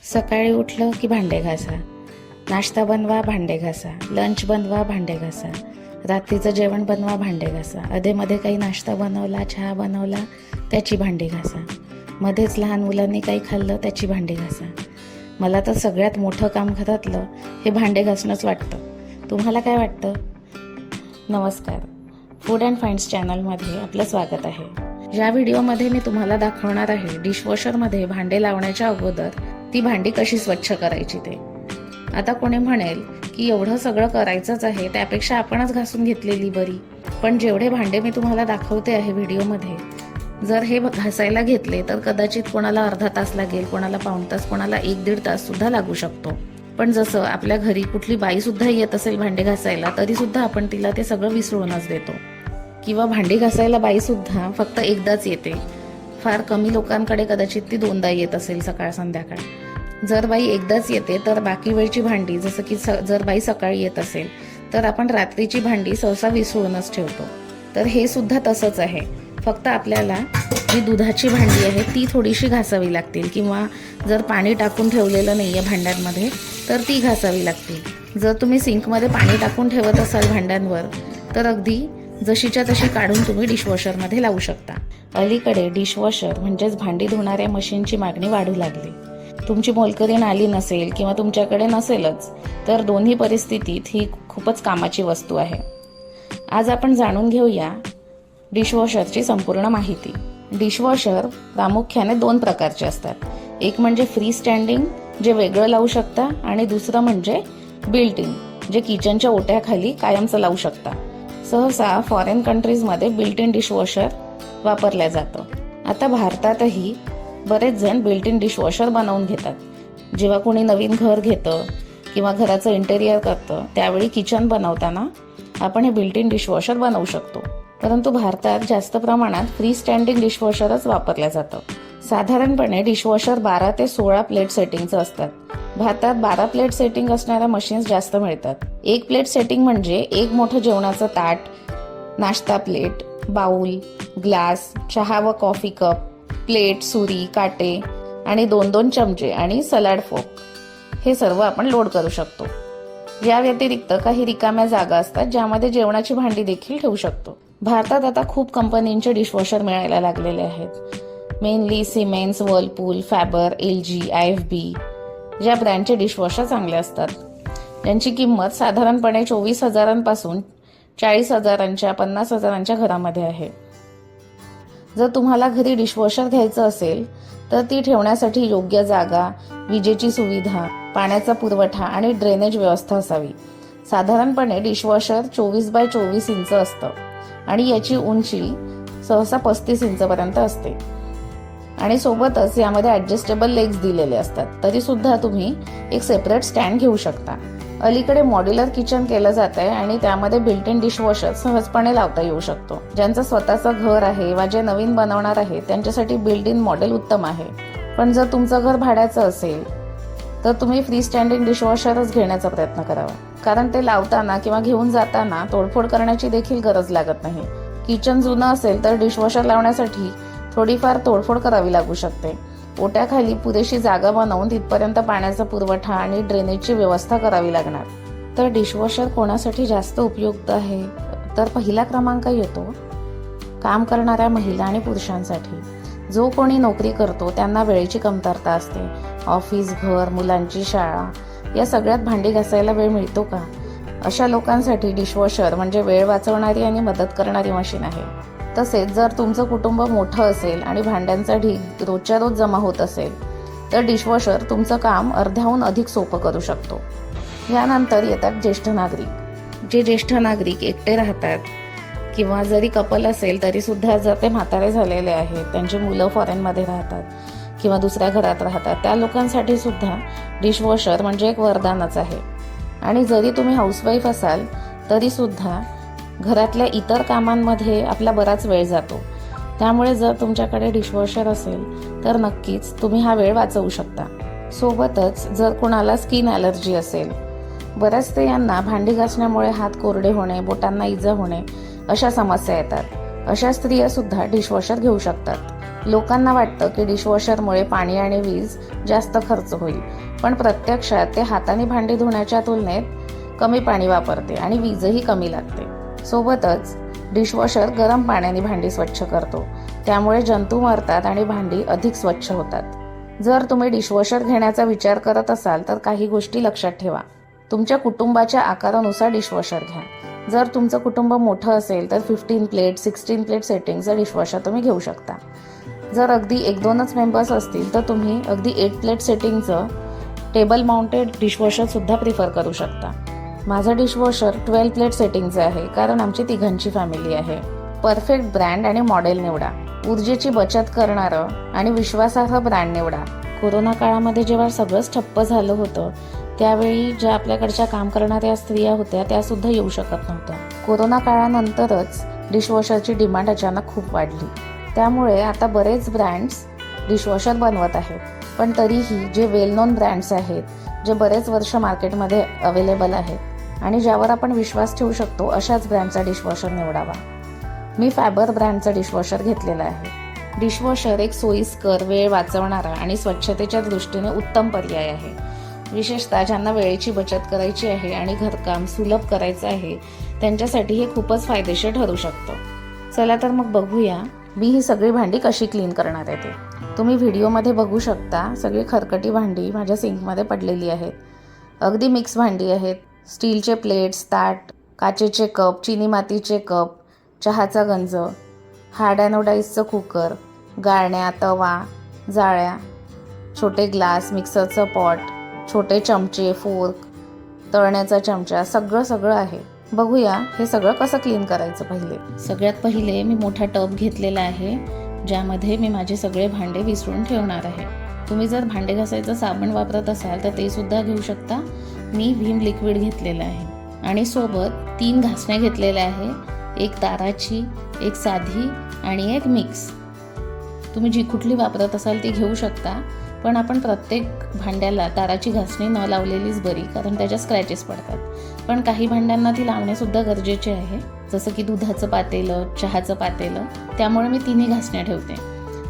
सकाळी उठलं की भांडे घासा, नाश्ता बनवा भांडे घासा, लंच बनवा भांडे घासा, रात्रीचं जेवण बनवा भांडे घासा, अधेमध्ये काही नाश्ता बनवला, चहा बनवला त्याची भांडी घासा, मध्येच लहान मुलांनी काही खाल्लं त्याची भांडी घासा. मला तर सगळ्यात मोठं काम घरातलं हे भांडे घासणंच वाटतं. तुम्हाला काय वाटतं? नमस्कार, फूड अँड फाइंड्स चॅनलमध्ये आपलं स्वागत आहे. या व्हिडिओमध्ये मी तुम्हाला दाखवणार आहे डिशवॉशरमध्ये भांडे लावण्याच्या अगोदर ती भांडी कशी स्वच्छ करायची ते. आता कोणी म्हणेल की एवढं सगळं करायचंच आहे, त्यापेक्षा आपणच घासून घेतलेली बरी. पण जेवढे भांडे मी तुम्हाला दाखवते आहे व्हिडिओमध्ये, जर हे घासायला घेतले तर कदाचित कोणाला अर्धा तास लागेल, कोणाला पाऊण तास, कोणाला 1-1.5 तास सुद्धा लागू शकतो. पण जसं आपल्या घरी कुठली बाई सुद्धा येत असेल भांडे घासायला, तरी सुद्धा आपण तिला ते सगळं विसरूनच देतो. किंवा भांडी घासायला बाई सुद्धा फक्त एकदाच येते. फार कमी लोकांकडे कदाचित ती 2दा येत असेल, सकाळ संध्याकाळ. जर बाई एकदाच येते तर बाकी वेळची भांडी, जसं की जर बाई सकाळी येत असेल तर आपण रात्रीची भांडी सहसा विसरूनच ठेवतो. तर हे सुद्धा तसंच आहे. फक्त आपल्याला जी दुधाची भांडी आहे ती थोडीशी घासावी लागतील, किंवा जर पाणी टाकून ठेवलेलं नाही आहे भांड्यांमध्ये तर ती घासावी लागतील. जर तुम्ही सिंकमध्ये पाणी टाकून ठेवत असाल भांड्यांवर, तर अगदी जशीच्या तशी काढून तुम्ही डिशवॉशरमध्ये लावू शकता. अलीकडे डिशवॉशर म्हणजेच भांडी धुणाऱ्या मशीनची मागणी वाढू लागली. तुमची मोलकरीण आली नसेल किंवा तुमच्याकडे नसेलच, तर दोन्ही परिस्थितीत ही खूपच कामाची वस्तू आहे. आज आपण जाणून घेऊया डिशवॉशरची संपूर्ण माहिती. डिशवॉशर प्रामुख्याने 2 प्रकारचे असतात. एक म्हणजे फ्री स्टँडिंग, जे वेगळं लावू शकता, आणि दुसरं म्हणजे बिल्ट इन, जे किचनच्या ओट्याखाली कायमचं लावू शकता. सहसा फॉरेन कंट्रीजमध्ये बिल्ट इन डिशवॉशर वापरल्या जातं. आता भारतातही बरेच जण बिल्ट इन डिशवॉशर बनवून घेतात. जेव्हा कोणी नवीन घर घेतं किंवा घराचं इंटेरियर करतं, त्यावेळी किचन बनवताना आपण हे बिल्ट इन डिशवॉशर बनवू शकतो. परंतु भारतात जास्त प्रमाणात फ्री स्टँडिंग डिशवॉशरच वापरलं जातं. साधारणपणे डिशवॉशर 12 ते 16 प्लेट सेटिंगचं असतात. भारतात 12 प्लेट सेटिंग असणाऱ्या मशीन्स जास्त मिळतात. 1 प्लेट सेटिंग म्हणजे एक मोठं जेवणाचं ताट, नाश्ता प्लेट, बाउल, ग्लास, चहा व कॉफी कप, प्लेट, सुरी, काटे आणि 2-2 चमचे आणि सलाड फोक, हे सर्व आपण लोड करू शकतो. या व्यतिरिक्त काही रिकाम्या जागा असतात ज्यामध्ये जेवणाची भांडी देखील ठेवू शकतो. भारतात आता खूप कंपनींचे डिशवॉशर मिळायला लागलेले आहेत. Mainly Siemens, Whirlpool, Faber, LG, IFB या ब्रँडचे डिशवॉशर चांगले असतात, ज्यांची किंमत साधारणपणे 24,000पासून 40,000, 50,000च्या घरामध्ये आहे. जर तुम्हाला घरी डिशवॉशर घ्यायचं असेल तर ती ठेवण्यासाठी योग्य जागा, विजेची सुविधा, पाण्याचा पुरवठा आणि ड्रेनेज व्यवस्था असावी. साधारणपणे डिशवॉशर 24x24 इंच असतं आणि याची उंची सहसा 35 इंचपर्यंत असते. आणि सोबतच यामध्ये ॲडजस्टेबल लेग्स दिलेले असतात. तरी सुद्धा तुम्ही एक सेपरेट स्टँड घेऊ शकता. अलीकडे मॉड्युलर किचन केलं जात आहे आणि त्यामध्ये बिल्ट इन डिशवॉशर सहजपणे लावता येऊ शकतो. ज्यांचं स्वतःचं घर आहे वा जे नवीन बनवणार आहे त्यांच्यासाठी बिल्ट इन मॉडेल उत्तम आहे. पण जर तुमचं घर भाड्याचं असेल तर तुम्ही फ्री स्टँडिंग डिशवॉशरच घेण्याचा प्रयत्न करावा, कारण ते लावताना किंवा घेऊन जाताना तोडफोड करण्याची देखील गरज लागत नाही. किचन जुनं असेल तर डिशवॉशर लावण्यासाठी थोडीफार तोडफोड करावी लागू शकते. ओट्याखाली पुरेशी जागा बनवून तिथपर्यंत पाण्याचा पुरवठा आणि ड्रेनेजची व्यवस्था करावी लागणार. तर डिशवॉशर कोणासाठी जास्त उपयुक्त आहे? तर पहिला क्रमांक येतो काम करणाऱ्या महिला आणि पुरुषांसाठी. जो कोणी नोकरी करतो त्यांना वेळेची कमतरता असते. ऑफिस, घर, मुलांची शाळा या सगळ्यात भांडी घासायला वेळ मिळतो का? अशा लोकांसाठी डिशवॉशर म्हणजे वेळ वाचवणारी आणि मदत करणारी मशीन आहे. तसेच जर तुमचं कुटुंब मोठं असेल आणि भांड्यांचा ढीग रोजच्या रोज जमा होत असेल तर डिशवॉशर तुमचं काम अर्ध्याहून अधिक सोपं करू शकतो. यानंतर येतात ज्येष्ठ नागरिक. जे ज्येष्ठ नागरिक एकटे राहतात किंवा जरी कपल असेल तरी सुद्धा जर ते म्हातारे झालेले आहेत, त्यांची मुलं फॉरेनमध्ये राहतात किंवा दुसऱ्या घरात राहतात, त्या लोकांसाठी सुद्धा डिशवॉशर म्हणजे एक वरदानच आहे. आणि जरी तुम्ही हाऊसवाईफ असाल तरी सुद्धा घरातल्या इतर कामांमध्ये आपला बराच वेळ जातो. त्यामुळे जर तुमच्याकडे डिशवॉशर असेल तर नक्कीच तुम्ही हा वेळ वाचवू शकता. सोबतच जर कुणाला स्किन ॲलर्जी असेल, बऱ्याच स्त्रियांना भांडी घासण्यामुळे हात कोरडे होणे, बोटांना इजा होणे अशा समस्या येतात. अशा स्त्रिया सुद्धा डिशवॉशर घेऊ शकतात. लोकांना वाटतं की डिशवॉशरमुळे पाणी आणि वीज जास्त खर्च होईल, पण प्रत्यक्षात ते हाताने भांडी धुण्याच्या तुलनेत कमी पाणी वापरते आणि वीजही कमी लागते. सोबतच डिशवॉशर गरम पाण्याने भांडी स्वच्छ करतो, त्यामुळे जंतू मरतात आणि भांडी अधिक स्वच्छ होतात. जर तुम्ही डिशवॉशर घेण्याचा विचार करत असाल तर काही गोष्टी लक्षात ठेवा. तुमच्या कुटुंबाच्या आकारानुसार डिशवॉशर घ्या. जर तुमचं कुटुंब मोठं असेल तर 15 प्लेट 16 प्लेट सेटिंगचं डिशवॉशर तुम्ही घेऊ शकता. जर अगदी 1-2च मेंबर्स असतील तर तुम्ही अगदी 8 प्लेट सेटिंगचं टेबल माउंटेड डिशवॉशर सुद्धा प्रिफर करू शकता. माझं डिशवॉशर 12 प्लेट सेटिंगचं आहे, कारण आमची तिघांची फॅमिली आहे. परफेक्ट ब्रँड आणि मॉडेल निवडा. ऊर्जेची बचत करणारं आणि विश्वासार्ह ब्रँड निवडा. कोरोना काळामध्ये जेव्हा सगळंच ठप्प झालं होतं, त्यावेळी ज्या आपल्याकडच्या काम करणाऱ्या स्त्रिया होत्या त्या सुद्धा येऊ शकत नव्हत्या. कोरोना काळानंतरच डिशवॉशरची डिमांड अचानक खूप वाढली. त्यामुळे आता बरेच ब्रँड्स डिशवॉशर बनवत आहेत, पण तरीही जे वेल नोन ब्रँड्स आहेत, जे बरेच वर्ष मार्केटमध्ये अवेलेबल आहेत आणि ज्यावर आपण विश्वास ठेवू शकतो, अशाच ब्रँडचा डिशवॉशर निवडावा. मी फॅबर ब्रँडचा डिशवॉशर घेतलेला आहे. डिशवॉशर एक सोयीस्कर, वेळ वाचवणारा आणि स्वच्छतेच्या दृष्टीने उत्तम पर्याय आहे. विशेषतः ज्यांना वेळेची बचत करायची आहे आणि घरकाम सुलभ करायचं आहे, त्यांच्यासाठी हे खूपच फायदेशीर ठरू शकतं. चला तर मग बघूया मी ही सगळी भांडी कशी क्लीन करणार आहे ते. तुम्ही व्हिडिओमध्ये बघू शकता, सगळी खरकटी भांडी माझ्या सिंकमध्ये पडलेली आहेत. अगदी मिक्स भांडी आहेत. स्टीलचे प्लेट्स, ताट, काचेचे कप, चिनी मातीचे कप, चहाचा गंज, हार्ड ॲनोडाईजचं कुकर, गाळण्या, तवा, जाळ्या, छोटे ग्लास, मिक्सरचं पॉट, छोटे चमचे, फोर्क, तळण्याचा चमचा, सगळं आहे. बघूया हे सगळं कसं क्लीन करायचं. सगळ्यात पहिले मी मोठा टब घेतलेला आहे, ज्यामध्ये मी माझे सगळे भांडे विसरून ठेवणार आहे. तुम्ही जर भांडे घासायचं साबण वापरत असाल तर ते सुद्धा घेऊ शकता. मी व्हीम लिक्विड घेतलेलं आहे आणि सोबत 3 घासण्या घेतलेल्या आहे. एक ताराची, एक साधी आणि एक मिक्स. तुम्ही जी कुठली वापरत असाल ती घेऊ शकता, पण आपण प्रत्येक भांड्याला ताराची घासणी न लावलेलीच बरी, कारण त्याच्या स्क्रॅचेस पडतात. पण काही भांड्यांना ती लावणेसुद्धा गरजेचे आहे, जसं की दुधाचं पातेलं, चहाचं पातेलं. त्यामुळे मी 3 घासण्या ठेवते.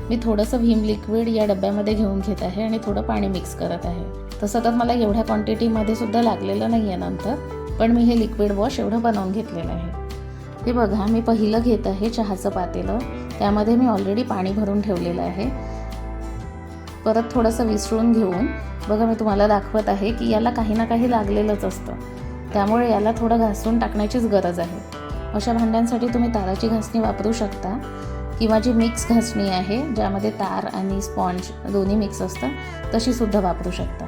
मी थोडंसं व्हीम लिक्विड या डब्यामध्ये घेऊन घेत आहे आणि थोडं पाणी मिक्स करत आहे. तसं तर मला एवढ्या क्वांटिटीमध्ये सुद्धा लागलेलं नाही आहे नंतर, पण मी हे लिक्विड वॉश एवढं बनवून घेतलेलं आहे. हे बघा, मी पहिलं घेत आहे चहाचं पातेलं. त्यामध्ये मी ऑलरेडी पाणी भरून ठेवलेलं आहे. परत थोडंसं विसरून घेऊन बघा, मी तुम्हाला दाखवत आहे की याला काही ना काही लागलेलंच असतं, त्यामुळे याला थोडं घासून टाकण्याचीच गरज आहे. अशा भांड्यांसाठी तुम्ही ताराची घासणी वापरू शकता किंवा जी मिक्स घासणी आहे, ज्यामध्ये तार आणि स्पॉन्ज दोन्ही मिक्स असतं, तशी सुद्धा वापरू शकता.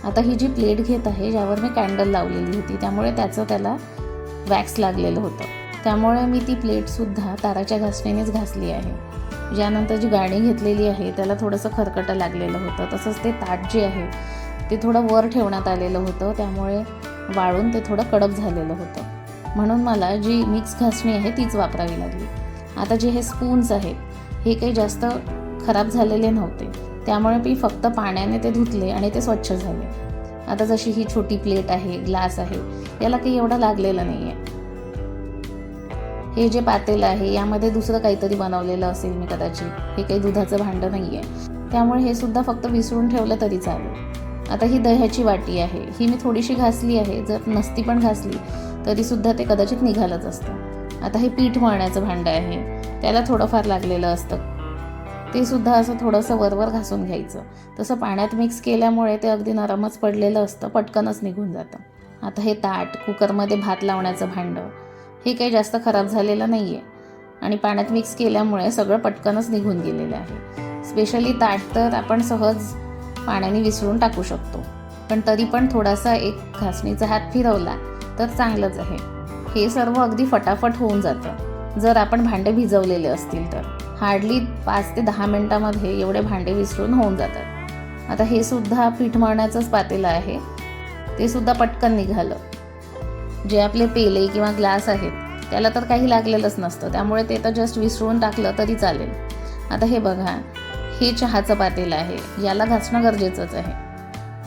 आता ही जी प्लेट घेत आहे, ज्यावर मी कॅन्डल लावलेली होती, त्यामुळे त्याला वॅक्स लागलेलं होतं. त्यामुळे मी ती प्लेटसुद्धा ताराच्या घासणीनेच घासली आहे. ज्यानंतर जी गाणी घेतलेली आहे त्याला थोडंसं खरकटं लागलेलं होतं. तसंच ते ताट जे आहे ते थोडं वर ठेवण्यात आलेलं होतं, त्यामुळे वाळून ते थोडं कडक झालेलं होतं. म्हणून मला जी मिक्स घासणी आहे तीच वापरावी लागली. आता जे हे स्पून्स आहेत हे काही जास्त खराब झालेले नव्हते, त्यामुळे मी फक्त पाण्याने ते धुतले आणि ते स्वच्छ झाले. आता जशी ही छोटी प्लेट आहे, ग्लास आहे, याला काही एवढं लागलेलं नाही आहे. हे जे पातेलं आहे यामध्ये दुसरं काहीतरी बनवलेलं असेल मी कदाचित. हे काही दुधाचं भांडं नाही आहे, त्यामुळे हे सुद्धा फक्त विसरून ठेवलं तरी चालेल. आता ही दह्याची वाटी आहे, ही मी थोडीशी घासली आहे. जर नसती पण घासली तरीसुद्धा ते कदाचित निघालंच असतं. आता हे पीठ मळण्याचं भांडं आहे, त्याला थोडंफार लागलेलं असतं. ते सुद्धा असं थोडंसं वरवर घासून घ्यायचं. तसं पाण्यात मिक्स केल्यामुळे ते अगदी नरमच पडलेलं असतं, पटकनच निघून जातं. आता हे ताट, कुकरमध्ये भात लावण्याचं भांडं, हे काही जास्त खराब झालेलं नाही आहे आणि पाण्यात मिक्स केल्यामुळे सगळं पटकनच निघून गेलेलं आहे. स्पेशली ताट तर आपण सहज पाण्याने विसरून टाकू शकतो, पण तरी पण थोडासा एक घासणीचा हात फिरवला तर चांगलंच आहे. हे सर्व अगदी फटाफट होऊन जातं जर आपण भांडे भिजवलेले असतील तर. हार्डली 5 ते 10 मिनटामध्ये एवढे भांडे विसरून होऊन जातात. आता हे सुद्धा पीठ मळण्याचंच पातेलं आहे, ते सुद्धा पटकन निघालं. जे आपले पेले किंवा ग्लास आहेत त्याला तर काही लागलेलंच नसतं, त्यामुळे ते तर जस्ट विसरून टाकलं तरी चालेल. आता हे बघा, हे चहाचं पातेलं आहे, याला घासणं गरजेचंच आहे.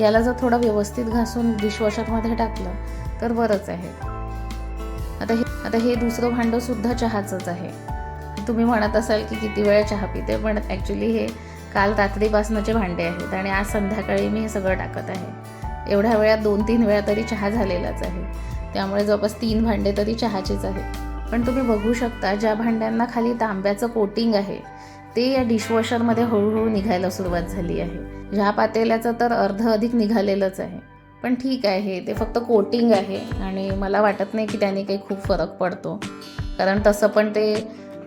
याला जर थोडं व्यवस्थित घासून डिशवॉशरमध्ये टाकलं तर बरंच आहे. आता हे दुसरं भांडं सुद्धा चहाचंच आहे. तुम्ही म्हणत असाल की किती वेळा चहा पिते, पण ॲक्च्युली हे काल रात्रीपासूनचे भांडे आहेत आणि आज संध्याकाळी मी हे सगळं टाकत आहे. एवढ्या वेळात 2-3 वेळा तरी चहा झालेलाच आहे. त्यामुळे जवळपास 3 भांडे तरी चहाचेच आहेत. पण तुम्ही बघू शकता ज्या भांड्यांना खाली तांब्याचं कोटिंग आहे ते या डिशवॉशरमध्ये हळूहळू निघायला सुरुवात झाली आहे. ह्या पातेल्याचं तर अर्ध अधिक निघालेलंच आहे. पण ठीक आहे, ते फक्त कोटिंग आहे आणि मला वाटत नाही की त्याने काही खूप फरक पडतो. कारण तसं पण ते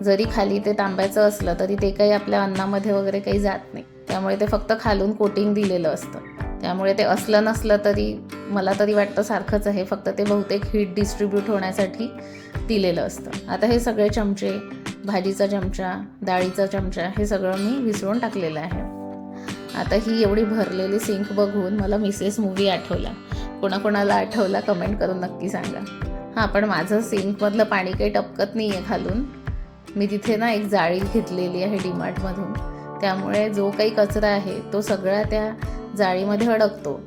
जरी खाली ते तांब्याचं असलं तरी ते काही आपल्या अन्नामध्ये वगैरे काही जात नाही. त्यामुळे ते फक्त खालून कोटिंग दिलेलं असतं. त्यामुळे ते असलं नसलं तरी मला तरी वाटतं सारखंच आहे, फक्त ते बहुतेक हीट डिस्ट्रीब्यूट होण्यासाठी दिलेलं असतं. आता हे सगळे चमचे, भाजीचा चमचा, डाळीचा चमचा, हे सगळं मी विसरून टाकलेलं आहे. आता ही एवढी भरलेली सिंक बघून मला मिसेस मूवी आठवला. कोणाकोणाला आठवला कमेंट करून नक्की सांगा. हां, पण माझं सिंकमधलं पाणी काही टपकत नाही आहे खालून. मी तिथे ना एक जाळी घेतलेली आहे डीमार्टमधून. त्यामुळे जो काही कचरा आहे तो सगळा त्या जाळीमध्ये अडकतो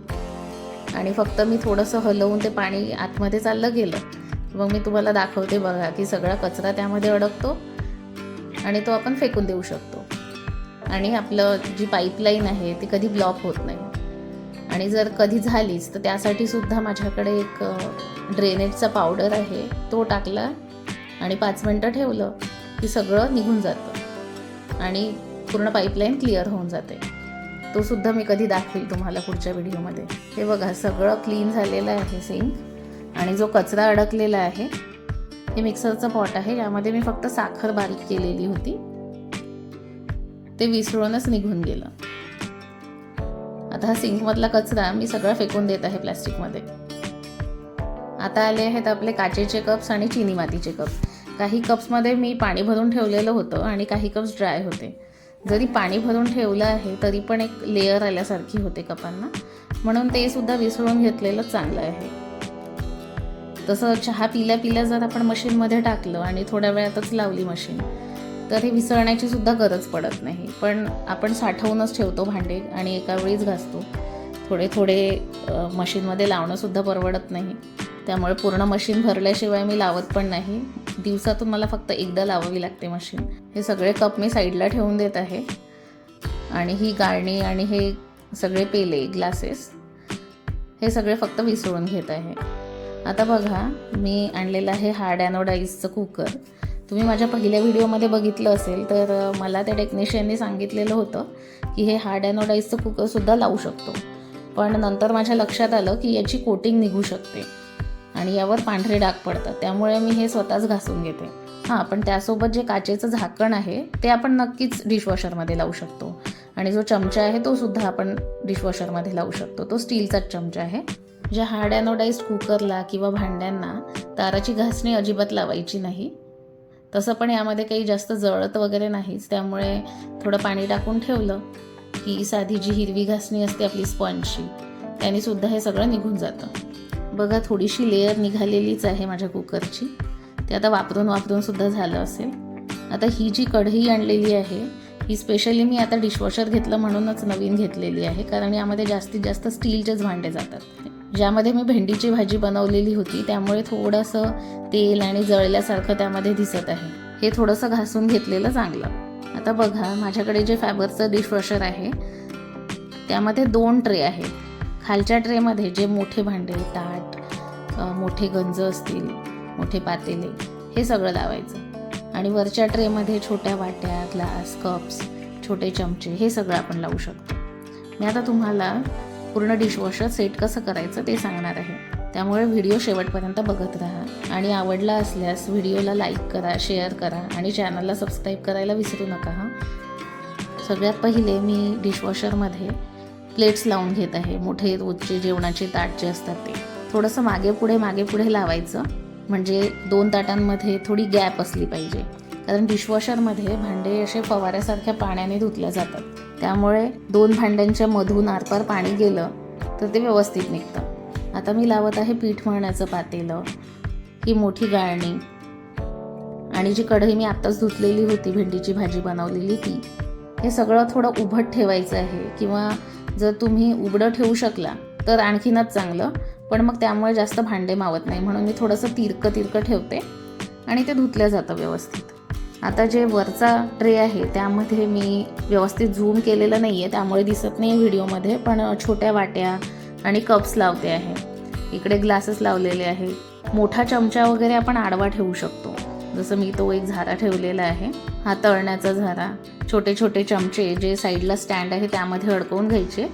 आणि फक्त मी थोडंसं हलवून ते पाणी आतमध्ये चाललं गेलं. मग मी तुम्हाला दाखवते बघा की सगळा कचरा त्यामध्ये अडकतो आणि तो आपण फेकून देऊ शकतो. आणि आपलं जी पाईपलाईन आहे ती कधी ब्लॉक होत नाही. आणि जर कधी झालीच तर त्यासाठी सुद्धा माझ्याकडे एक ड्रेनेजचा पावडर आहे, तो टाकला आणि 5 मिनटं ठेवलं की सगळं निघून जातं आणि पूर्ण पाईपलाईन क्लिअर होऊन जाते. तो सुद्धा मी कधी दाखवेल तुम्हाला पुढच्या व्हिडिओमध्ये. हे बघा सगळं क्लीन झालेलं आहे सिंक. आणि जो कचरा अडकलेला आहे हे मिक्सरचं पॉट आहे, यामध्ये मी फक्त साखर बारीक केलेली होती, ते विसरूनच निघून गेलं. आता हा सिंकमधला कचरा मी सगळा फेकून देत आहे प्लॅस्टिकमध्ये. आता आले आहेत आपले काचेचे कप्स आणि चिनी मातीचे कप्स. काही कप्समध्ये मी पाणी भरून ठेवलेलं होतं आणि काही कप्स ड्राय होते. जरी पाणी भरून ठेवलं आहे तरी पण एक लेअर आल्यासारखी होते कपांना, म्हणून ते सुद्धा विसळून घेतलेलं चांगलं आहे. तसं चहा पिल्या जर आपण मशीनमध्ये टाकलं आणि थोड्या वेळातच लावली मशीन तर हे विसळण्याची सुद्धा गरज पडत नाही. पण आपण साठवूनच ठेवतो भांडे आणि एका वेळीच घासतो. थोडे मशीनमध्ये लावणंसुद्धा परवडत नाही. त्यामुळे पूर्ण मशीन भरल्याशिवाय मी लावत पण नाही. दिवसातून मला फक्त एकदा लावावी लागते मशीन. हे सगळे कप मी साईडला ठेवून देत आहे आणि ही गाळणी आणि हे सगळे पेले, ग्लासेस, हे सगळे फक्त विसळून घेत आहे. आता बघा मी आणलेलं आहे हार्ड ॲनोडाईजचं कुकर. तुम्ही माझ्या पहिल्या व्हिडिओमध्ये बघितलं असेल तर मला त्या टेक्निशियनने सांगितलेलं होतं की हे हार्ड ॲनोडाईजचं कुकरसुद्धा लावू शकतो. पण नंतर माझ्या लक्षात आलं की याची कोटिंग निघू शकते आणि यावर पांढरे डाग पडतात. त्यामुळे मी हे स्वतःच घासून घेते. हां, पण त्यासोबत जे काचेचं झाकण आहे ते आपण नक्कीच डिशवॉशरमध्ये लावू शकतो. आणि जो चमचा आहे तो सुद्धा आपण डिशवॉशरमध्ये लावू शकतो. तो स्टीलचाच चमचा आहे. ज्या हार्ड ॲनोडाईज्ड कुकरला किंवा भांड्यांना ताराची घासणी अजिबात लावायची नाही. तसं पण यामध्ये काही जास्त जळत वगैरे नाहीच. त्यामुळे थोडं पाणी टाकून ठेवलं की साधी जी हिरवी घासणी असते आपली स्पंजची, त्याने सुद्धा हे सगळं निघून जातं. बघा थोडीशी लेअर निघालेलीच आहे माझ्या कुकरची. ते आता वापरून सुद्धा झालं असेल. आता ही जी कढई आणलेली आहे ही स्पेशली मी आता डिशवॉशर घेतलं म्हणूनच नवीन घेतलेली आहे, कारण यामध्ये जास्तीत जास्त स्टीलचेच भांडे जातात. ज्यामध्ये मी भेंडीची भाजी बनवलेली होती त्यामुळे थोडंसं तेल आणि जळल्यासारखं त्यामध्ये दिसत आहे. हे थोडंसं घासून घेतलेलं चांगलं. आता बघा माझ्याकडे जे फॅबरचं डिशवॉशर आहे त्यामध्ये 2 ट्रे आहेत. खालच्या ट्रेमध्ये जे मोठे भांडे, ताट, मोठे गंज असतील, मोठे पातेले, हे सगळं लावायचं. आणि वरच्या ट्रेमध्ये छोट्या वाट्या, ग्लास, कप्स, छोटे चमचे, हे सगळं आपण लावू शकतो. मी आता तुम्हाला पूर्ण डिशवॉशर सेट कसं करायचं ते सांगणार आहे. त्यामुळे व्हिडिओ शेवटपर्यंत बघत राहा आणि आवडला असल्यास व्हिडिओला लाईक करा, शेअर करा आणि चॅनलला सबस्क्राईब करायला विसरू नका. सगळ्यात पहिले मी डिशवॉशरमध्ये प्लेट्स लावून घेत आहे. मोठे रोजचे जेवणाचे ताट जे असतात ते थोडंसं मागे पुढे लावायचं, म्हणजे 2 ताटांमध्ये थोडी गॅप असली पाहिजे. कारण डिशवॉशरमध्ये भांडे असे फवाऱ्यासारख्या पाण्याने धुतल्या जातात. त्यामुळे 2 भांड्यांच्या मधून आरपार पाणी गेलं तर ते व्यवस्थित निघतं. आता मी लावत आहे पीठ मळण्याचं पातेलं, ही मोठी गाळणी आणि जी कढई मी आत्ताच धुतलेली होती भेंडीची भाजी बनवलेली ती. हे सगळं थोडं उभट ठेवायचं आहे, किंवा जर तुम्ही उघडं ठेवू शकला तर आणखीनच चांगलं. पण मग त्यामुळे जास्त भांडे मावत नाही, म्हणून मी थोडंसं तिरकं ठेवते आणि ते धुतलं जातं व्यवस्थित. आता जे वरचा ट्रे आहे त्यामध्ये मी व्यवस्थित झूम केलेलं नाही आहे, त्यामुळे दिसत नाही आहे व्हिडिओमध्ये, पण छोट्या वाट्या आणि कप्स लावते आहे. इकडे ग्लासेस लावलेले आहे. मोठा चमचा वगैरे आपण आडवा ठेवू शकतो, जसं मी तो एक झारा ठेवलेला आहे. हा तळण्याचा झारा. छोटे छोटे चमचे जे साईडला स्टँड आहे त्यामध्ये अडकवून घ्यायचे,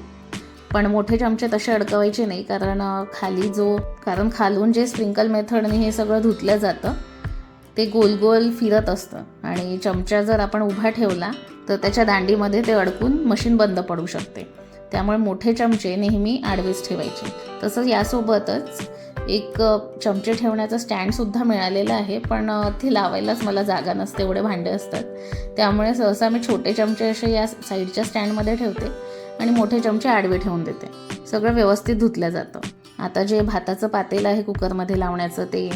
पण मोठे चमचे तसे अडकवायचे नाही, कारण खालून जे स्प्रिंकल मेथडने हे सगळं धुतलं जातं ते गोल गोल फिरत असतं आणि चमचा जर आपण उभा ठेवला तर त्याच्या दांडीमध्ये ते अडकून मशीन बंद पडू शकते. त्यामुळे मोठे चमचे नेहमी आडवेच ठेवायचे. तसंच यासोबतच एक चमचे ठेवण्याचं स्टँडसुद्धा मिळालेलं आहे, पण ते लावायलाच मला जागा नसते, एवढे भांडे असतात. त्यामुळे सहसा मी छोटे चमचे असे या साईडच्या स्टँडमध्ये ठेवते आणि मोठे चमचे आडवे ठेवून देते. सगळं व्यवस्थित धुतलं जातं. आता जे भाताचं पातेलं आहे कुकरमध्ये लावण्याचं, ते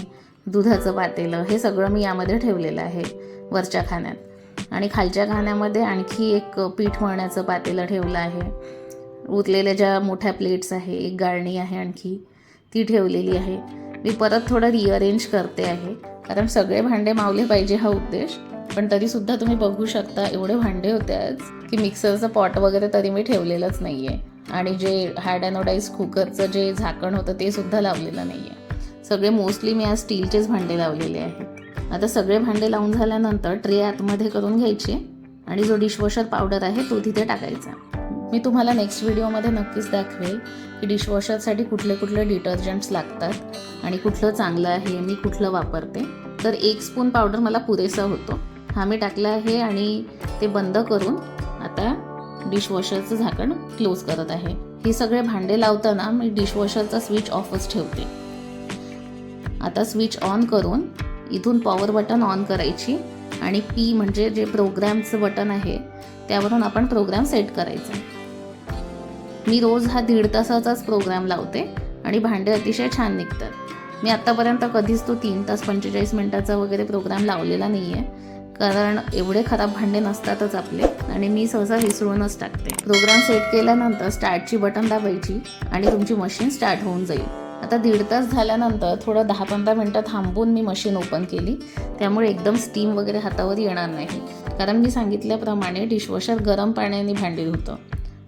दुधाचं पातेलं, हे सगळं मी यामध्ये ठेवलेलं आहे वरच्या खाण्यात. आणि खालच्या खाण्यामध्ये आणखी एक पीठ मळण्याचं पातेलं ठेवलं आहे. उरलेल्या ज्या मोठ्या प्लेट्स आहे, एक गाळणी आहे आणखी, ती ठेवलेली आहे. मी परत थोडं रिअरेंज करते आहे, कारण सगळे भांडे मावले पाहिजे हा उद्देश. पण तरीसुद्धा तुम्ही बघू शकता एवढे भांडे होते आज की मिक्सरचं पॉट वगैरे तरी मी ठेवलेलंच नाही आहे. आणि जे हार्ड एनोडाइज कुकरचं जे झाकण होतं ते सुद्धा लावलेलं नाही आहे. सगळे मोस्टली मी आज स्टीलचेच भांडे लावलेले आहेत. आता सगळे भांडे लावून झाल्यानंतर ट्रे आतमध्ये करून घ्यायचे आणि जो डिशवॉशर पावडर आहे तो तिथे टाकायचा. मी तुम्हाला नेक्स्ट व्हिडिओमध्ये नक्कीच दाखवेल की डिशवॉशरसाठी कुठले कुठले डिटर्जंट्स लागतात आणि कुठलं चांगलं आहे, मी कुठलं वापरते. तर 1 स्पून पावडर मला पुरेसा होतो. हा मी टाकला आहे आणि ते बंद करून आता डिशवॉशरचं झाकण क्लोज करत आहे. हे सगळे भांडे लावताना मी डिशवॉशरचा स्विच ऑफच ठेवते. आता स्विच ऑन करून इथून पॉवर बटन ऑन करायची आणि पी म्हणजे जे प्रोग्रामचं बटन आहे त्यावरून आपण प्रोग्राम सेट करायचा. मी रोज हा 1.5 तासाचाच प्रोग्राम लावते आणि भांडे अतिशय छान निघतात. मी आत्तापर्यंत कधीच तो 3 तास 45 मिनिटाचा वगैरे प्रोग्राम लावलेला नाही आहे, कारण एवढे खराब भांडे नसतातच आपले आणि मी सहसा विसरूनच टाकते. प्रोग्राम सेट केल्यानंतर स्टार्टची बटन दाबायची आणि तुमची मशीन स्टार्ट होऊन जाईल. आता 1.5 तास झाल्यानंतर थोडं 10-15 मिनटं थांबून मी मशीन ओपन केली, त्यामुळे एकदम स्टीम वगैरे हातावर येणार नाही. कारण मी सांगितल्याप्रमाणे डिशवॉशर गरम पाण्याने भांडी धुतं,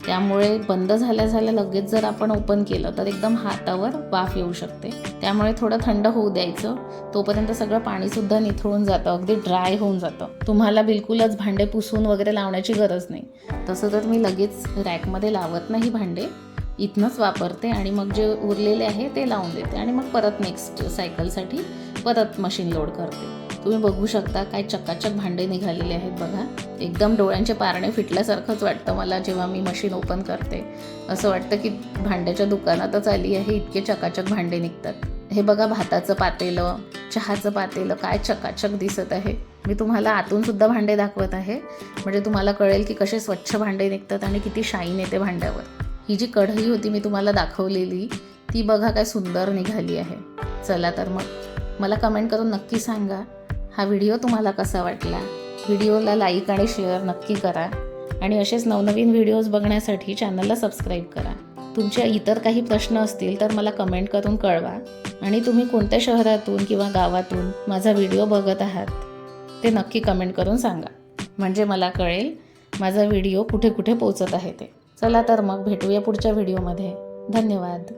त्यामुळे बंद झाल्या लगेच जर आपण ओपन केलं तर एकदम हातावर वाफ येऊ शकते. त्यामुळे थोडं थंड होऊ द्यायचं. तोपर्यंत सगळं पाणीसुद्धा निथळून जातं, अगदी ड्राय होऊन जातं. तुम्हाला बिलकुलच भांडे पुसून वगैरे लावण्याची गरज नाही. तसं तर मी लगेच रॅकमध्ये लावत नाही भांडे, इथनंच वापरते आणि मग जे उरलेले आहे ते लावून देते आणि मग परत नेक्स्ट सायकलसाठी परत मशीन लोड करते. तुम्ही बघू शकता काय चकाचक भांडे निघालेले आहेत बघा. एकदम डोळ्यांचे पारणे फिटल्यासारखंच वाटतं मला जेव्हा मी मशीन ओपन करते. असं वाटतं की भांड्याच्या दुकानातच आली आहे, इतके चकाचक भांडे निघतात. हे बघा भाताचं पातेलं, चहाचं पातेलं, काय चकाचक दिसत आहे. मी तुम्हाला आतून सुद्धा भांडे दाखवत आहे, म्हणजे तुम्हाला कळेल की कसे स्वच्छ भांडे निघतात आणि किती शाईन येते भांड्यावर. ही जी कढई होती मी तुम्हाला दाखवलेली ती बघा काय सुंदर निघाली आहे. चला तर मग मला कमेंट करून नक्की सांगा हा व्हिडिओ तुम्हाला कसा वाटला. व्हिडिओला लाईक आणि शेअर नक्की करा आणि असेच नवनवीन व्हिडिओज बघण्यासाठी चॅनलला सबस्क्राईब करा. तुमचे इतर काही प्रश्न असतील तर मला कमेंट करून कळवा आणि तुम्ही कोणत्या शहरातून किंवा गावातून माझा व्हिडिओ बघत आहात ते नक्की कमेंट करून सांगा, म्हणजे मला कळेल माझा व्हिडिओ कुठे कुठे पोहोचत आहे ते. चला तर मग भेटूया पुढच्या व्हिडिओमध्ये. धन्यवाद.